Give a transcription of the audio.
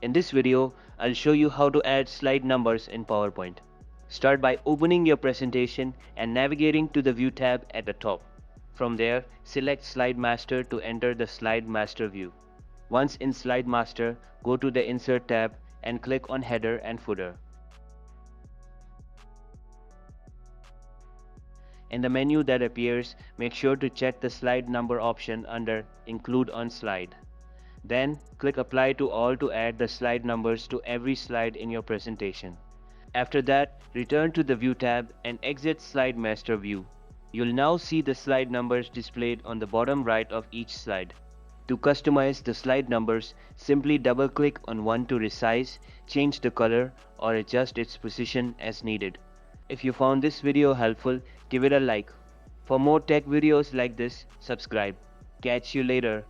In this video, I'll show you how to add slide numbers in PowerPoint. Start by opening your presentation and navigating to the View tab at the top. From there, select Slide Master to enter the Slide Master view. Once in Slide Master, go to the Insert tab and click on Header and Footer. In the menu that appears, make sure to check the slide number option under Include on Slide. Then, click Apply to All to add the slide numbers to every slide in your presentation. After that, return to the View tab and exit Slide Master view. You'll now see the slide numbers displayed on the bottom right of each slide. To customize the slide numbers, simply double-click on one to resize, change the color, or adjust its position as needed. If you found this video helpful, give it a like. For more tech videos like this, subscribe. Catch you later.